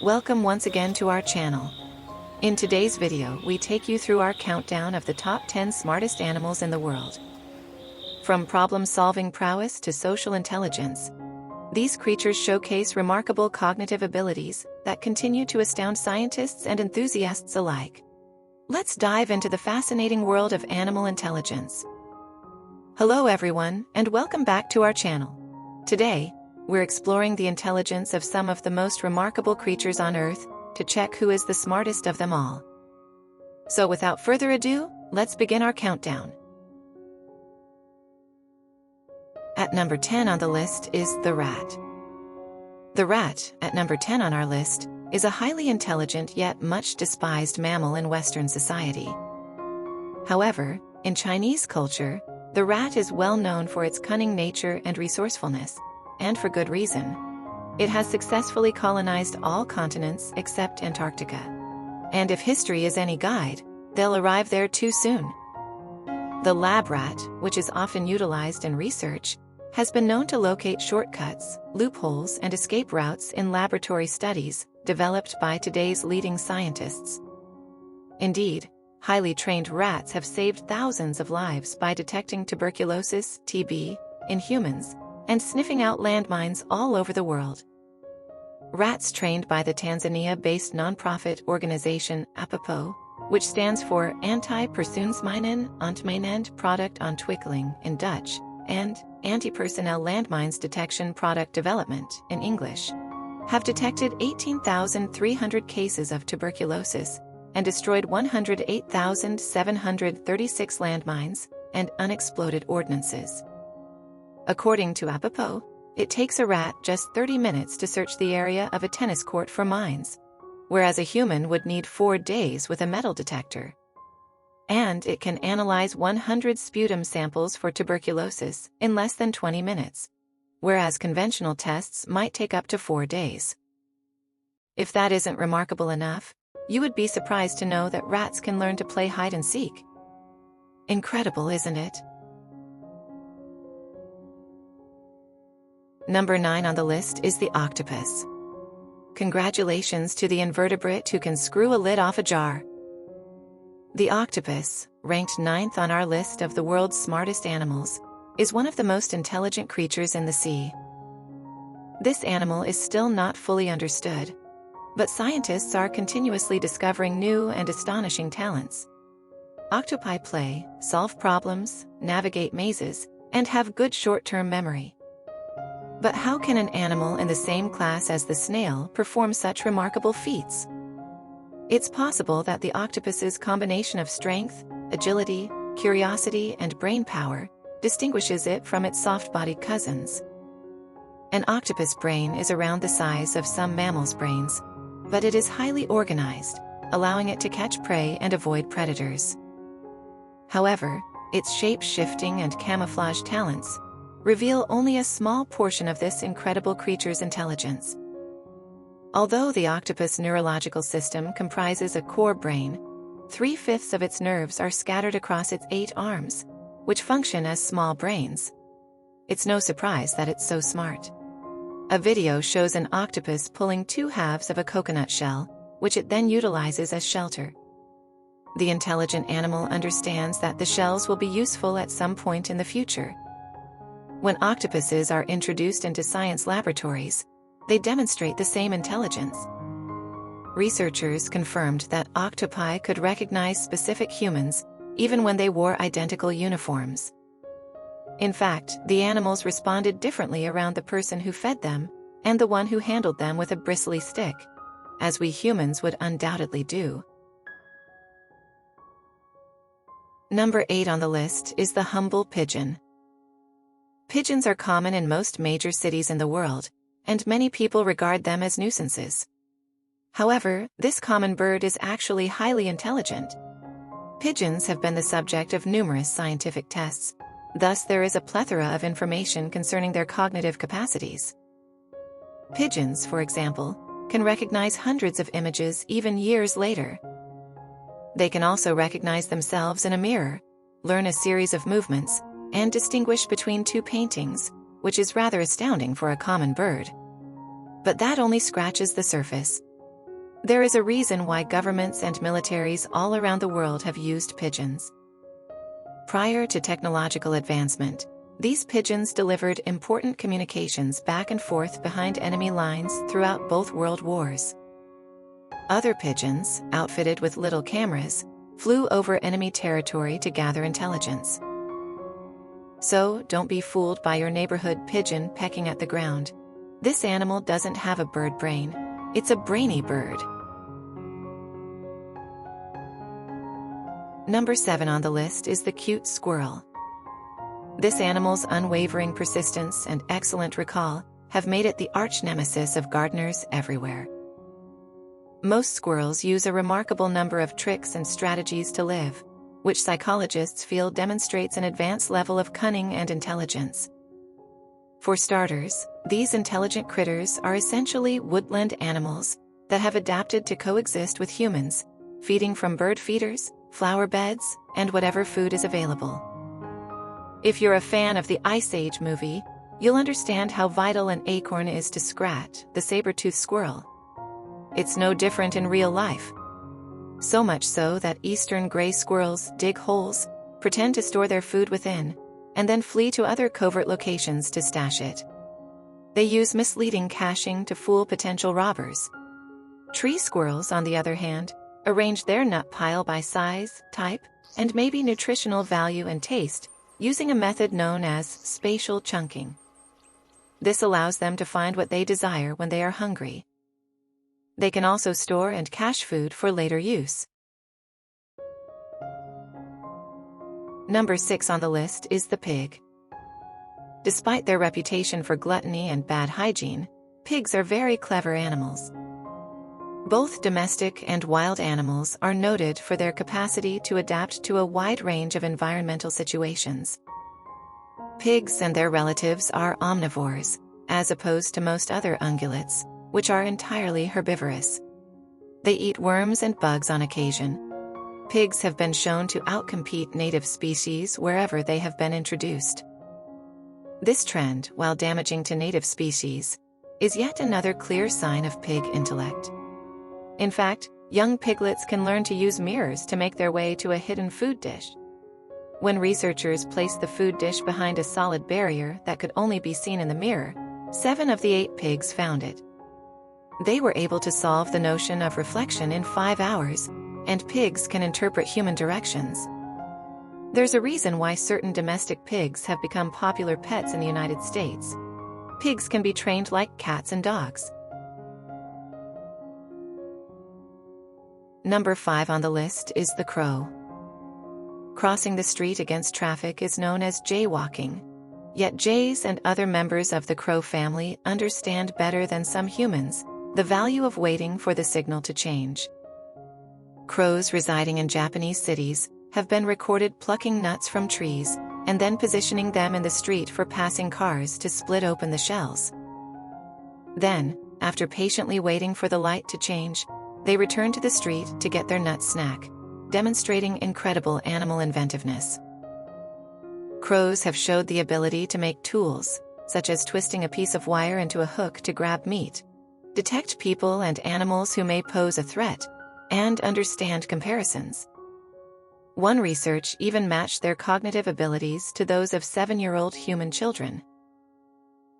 Welcome once again to our channel. In today's video, we take you through our countdown of the top 10 smartest animals in the world. From problem-solving prowess to social intelligence, these creatures showcase remarkable cognitive abilities that continue to astound scientists and enthusiasts alike. Let's dive into the fascinating world of animal intelligence. Hello everyone, and welcome back to our channel. Today, we're exploring the intelligence of some of the most remarkable creatures on Earth to check who is the smartest of them all. So without further ado, let's begin our countdown. At number 10 on the list is the rat. The rat, at number 10 on our list, is a highly intelligent yet much despised mammal in Western society. However, in Chinese culture, the rat is well known for its cunning nature and resourcefulness, and for good reason. It has successfully colonized all continents except Antarctica. And if history is any guide, they'll arrive there too soon. The lab rat, which is often utilized in research, has been known to locate shortcuts, loopholes, and escape routes in laboratory studies developed by today's leading scientists. Indeed, highly trained rats have saved thousands of lives by detecting tuberculosis, TB, in humans, and sniffing out landmines all over the world. Rats trained by the Tanzania-based nonprofit organization APAPO, which stands for Anti-Persoonsmijnen Ontmijnend Product Ontwikkeling in Dutch, and Anti-Personnel Landmines Detection Product Development in English, have detected 18,300 cases of tuberculosis and destroyed 108,736 landmines and unexploded ordnances. According to APAPO, it takes a rat just 30 minutes to search the area of a tennis court for mines, whereas a human would need 4 days with a metal detector. And it can analyze 100 sputum samples for tuberculosis in less than 20 minutes, whereas conventional tests might take up to 4 days. If that isn't remarkable enough, you would be surprised to know that rats can learn to play hide and seek. Incredible, isn't it? Number 9 on the list is the octopus. Congratulations to the invertebrate who can screw a lid off a jar. The octopus, ranked 9th on our list of the world's smartest animals, is one of the most intelligent creatures in the sea. This animal is still not fully understood, but scientists are continuously discovering new and astonishing talents. Octopi play, solve problems, navigate mazes, and have good short-term memory. But how can an animal in the same class as the snail perform such remarkable feats? It's possible that the octopus's combination of strength, agility, curiosity, and brain power distinguishes it from its soft-bodied cousins. An octopus brain is around the size of some mammals' brains, but it is highly organized, allowing it to catch prey and avoid predators. However, its shape-shifting and camouflage talents reveal only a small portion of this incredible creature's intelligence. Although the octopus neurological system comprises a core brain, 3/5 of its nerves are scattered across its 8 arms, which function as small brains. It's no surprise that it's so smart. A video shows an octopus pulling 2 halves of a coconut shell, which it then utilizes as shelter. The intelligent animal understands that the shells will be useful at some point in the future. When octopuses are introduced into science laboratories, they demonstrate the same intelligence. Researchers confirmed that octopi could recognize specific humans, even when they wore identical uniforms. In fact, the animals responded differently around the person who fed them and the one who handled them with a bristly stick, as we humans would undoubtedly do. Number 8 on the list is the humble pigeon. Pigeons are common in most major cities in the world, and many people regard them as nuisances. However, this common bird is actually highly intelligent. Pigeons have been the subject of numerous scientific tests, thus there is a plethora of information concerning their cognitive capacities. Pigeons, for example, can recognize hundreds of images even years later. They can also recognize themselves in a mirror, learn a series of movements, and distinguish between 2 paintings, which is rather astounding for a common bird. But that only scratches the surface. There is a reason why governments and militaries all around the world have used pigeons. Prior to technological advancement, these pigeons delivered important communications back and forth behind enemy lines throughout both world wars. Other pigeons, outfitted with little cameras, flew over enemy territory to gather intelligence. So, don't be fooled by your neighborhood pigeon pecking at the ground. This animal doesn't have a bird brain. It's a brainy bird. Number 7 on the list is the cute squirrel. This animal's unwavering persistence and excellent recall have made it the arch-nemesis of gardeners everywhere. Most squirrels use a remarkable number of tricks and strategies to live, which psychologists feel demonstrates an advanced level of cunning and intelligence. For starters, these intelligent critters are essentially woodland animals that have adapted to coexist with humans, feeding from bird feeders, flower beds, and whatever food is available. If you're a fan of the Ice Age movie, you'll understand how vital an acorn is to Scrat, the saber-toothed squirrel. It's no different in real life. So much so that eastern gray squirrels dig holes, pretend to store their food within, and then flee to other covert locations to stash it. They use misleading caching to fool potential robbers. Tree squirrels, on the other hand, arrange their nut pile by size, type, and maybe nutritional value and taste, using a method known as spatial chunking. This allows them to find what they desire when they are hungry. They can also store and cache food for later use. Number 6 on the list is the pig. Despite their reputation for gluttony and bad hygiene, pigs are very clever animals. Both domestic and wild animals are noted for their capacity to adapt to a wide range of environmental situations. Pigs and their relatives are omnivores, as opposed to most other ungulates, which are entirely herbivorous. They eat worms and bugs on occasion. Pigs have been shown to outcompete native species wherever they have been introduced. This trend, while damaging to native species, is yet another clear sign of pig intellect. In fact, young piglets can learn to use mirrors to make their way to a hidden food dish. When researchers placed the food dish behind a solid barrier that could only be seen in the mirror, 7 of the 8 pigs found it. They were able to solve the notion of reflection in 5 hours, and pigs can interpret human directions. There's a reason why certain domestic pigs have become popular pets in the United States. Pigs can be trained like cats and dogs. Number 5 on the list is the crow. Crossing the street against traffic is known as jaywalking. Yet jays and other members of the crow family understand better than some humans the value of waiting for the signal to change. Crows residing in Japanese cities have been recorded plucking nuts from trees and then positioning them in the street for passing cars to split open the shells. Then, after patiently waiting for the light to change, they return to the street to get their nut snack, demonstrating incredible animal inventiveness. Crows have showed the ability to make tools, such as twisting a piece of wire into a hook to grab meat, detect people and animals who may pose a threat, and understand comparisons. One research even matched their cognitive abilities to those of 7-year-old human children.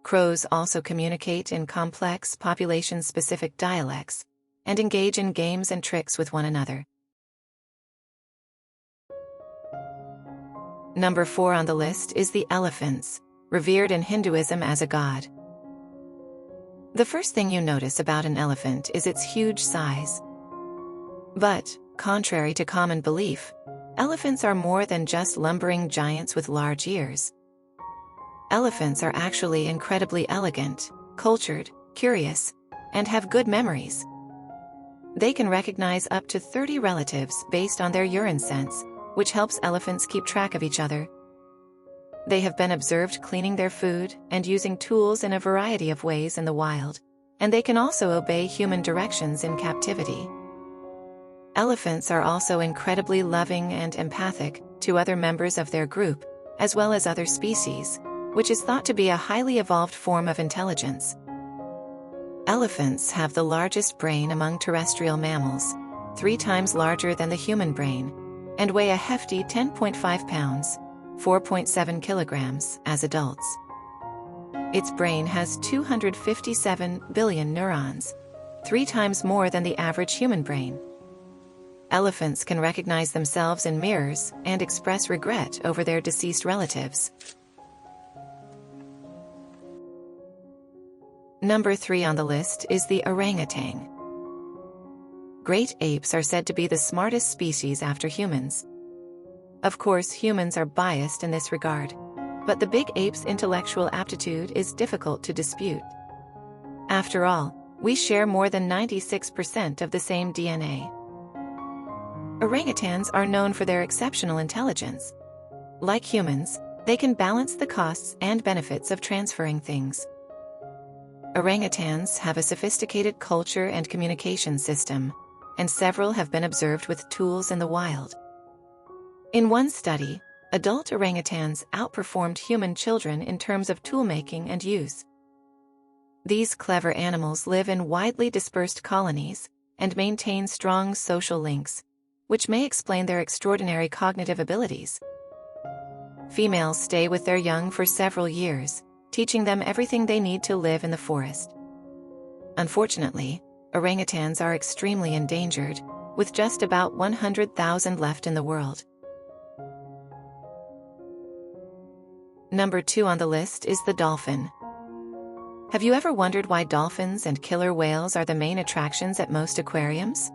Crows also communicate in complex population-specific dialects and engage in games and tricks with one another. Number 4 on the list is the elephants, revered in Hinduism as a god. The first thing you notice about an elephant is its huge size. But, contrary to common belief, elephants are more than just lumbering giants with large ears. Elephants are actually incredibly elegant, cultured, curious, and have good memories. They can recognize up to 30 relatives based on their urine sense, which helps elephants keep track of each other. They have been observed cleaning their food and using tools in a variety of ways in the wild, and they can also obey human directions in captivity. Elephants are also incredibly loving and empathic to other members of their group, as well as other species, which is thought to be a highly evolved form of intelligence. Elephants have the largest brain among terrestrial mammals, 3 times larger than the human brain, and weigh a hefty 10.5 pounds, 4.7 kilograms, as adults. Its brain has 257 billion neurons, 3 times more than the average human brain. Elephants can recognize themselves in mirrors and express regret over their deceased relatives. Number 3 on the list is the orangutan. Great apes are said to be the smartest species after humans. Of course, humans are biased in this regard, but the big ape's intellectual aptitude is difficult to dispute. After all, we share more than 96% of the same DNA. Orangutans are known for their exceptional intelligence. Like humans, they can balance the costs and benefits of transferring things. Orangutans have a sophisticated culture and communication system, and several have been observed with tools in the wild. In one study, adult orangutans outperformed human children in terms of tool-making and use. These clever animals live in widely dispersed colonies and maintain strong social links, which may explain their extraordinary cognitive abilities. Females stay with their young for several years, teaching them everything they need to live in the forest. Unfortunately, orangutans are extremely endangered, with just about 100,000 left in the world. Number 2 on the list is the dolphin. Have you ever wondered why dolphins and killer whales are the main attractions at most aquariums?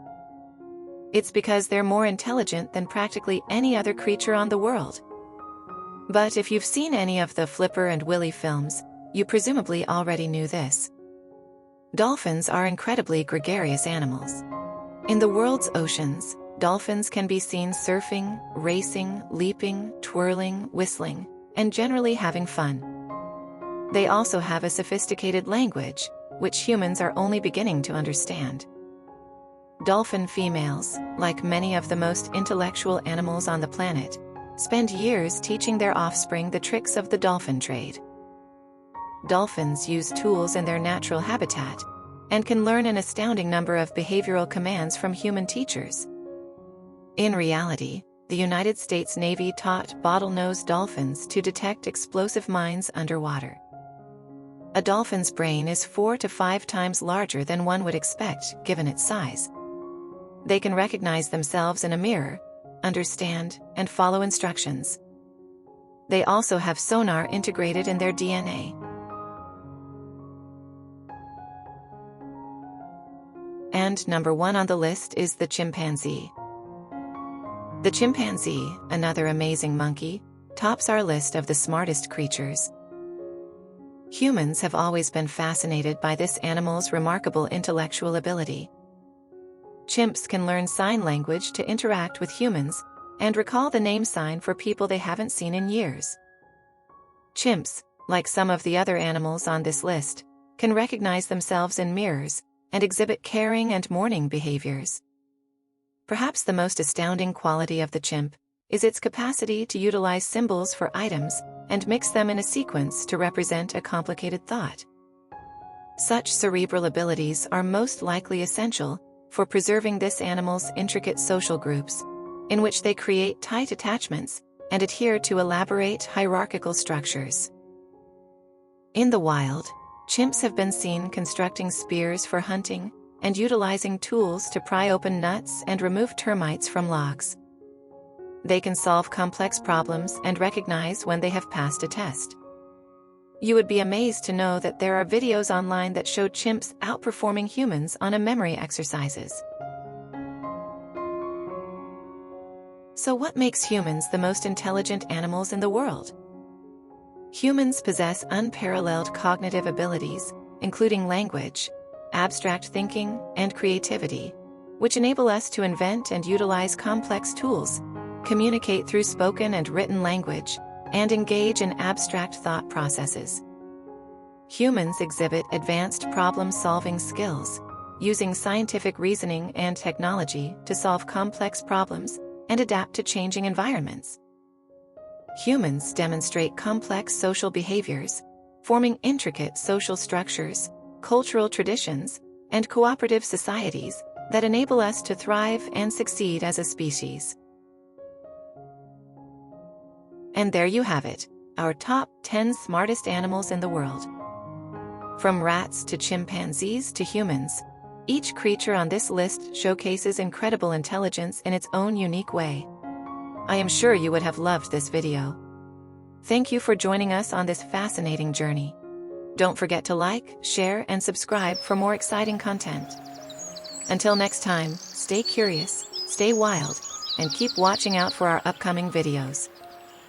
It's because they're more intelligent than practically any other creature on the world. But if you've seen any of the Flipper and Willy films, you presumably already knew this. Dolphins are incredibly gregarious animals. In the world's oceans, dolphins can be seen surfing, racing, leaping, twirling, whistling, and generally having fun. They also have a sophisticated language, which humans are only beginning to understand. Dolphin females, like many of the most intellectual animals on the planet, spend years teaching their offspring the tricks of the dolphin trade. Dolphins use tools in their natural habitat and can learn an astounding number of behavioral commands from human teachers. In reality, the United States Navy taught bottlenose dolphins to detect explosive mines underwater. A dolphin's brain is 4 to 5 times larger than one would expect, given its size. They can recognize themselves in a mirror, understand, and follow instructions. They also have sonar integrated in their DNA. And number 1 on the list is the chimpanzee. The chimpanzee, another amazing monkey, tops our list of the smartest creatures. Humans have always been fascinated by this animal's remarkable intellectual ability. Chimps can learn sign language to interact with humans and recall the name sign for people they haven't seen in years. Chimps, like some of the other animals on this list, can recognize themselves in mirrors and exhibit caring and mourning behaviors. Perhaps the most astounding quality of the chimp is its capacity to utilize symbols for items and mix them in a sequence to represent a complicated thought. Such cerebral abilities are most likely essential for preserving this animal's intricate social groups, in which they create tight attachments and adhere to elaborate hierarchical structures. In the wild, chimps have been seen constructing spears for hunting and utilizing tools to pry open nuts and remove termites from logs. They can solve complex problems and recognize when they have passed a test. You would be amazed to know that there are videos online that show chimps outperforming humans on a memory exercises. So what makes humans the most intelligent animals in the world? Humans possess unparalleled cognitive abilities, including language, abstract thinking, and creativity, which enable us to invent and utilize complex tools, communicate through spoken and written language, and engage in abstract thought processes. Humans exhibit advanced problem-solving skills, using scientific reasoning and technology to solve complex problems and adapt to changing environments. Humans demonstrate complex social behaviors, forming intricate social structures, cultural traditions, and cooperative societies that enable us to thrive and succeed as a species. And there you have it, our top 10 smartest animals in the world. From rats to chimpanzees to humans, each creature on this list showcases incredible intelligence in its own unique way. I am sure you would have loved this video. Thank you for joining us on this fascinating journey. Don't forget to like, share, and subscribe for more exciting content. Until next time, stay curious, stay wild, and keep watching out for our upcoming videos.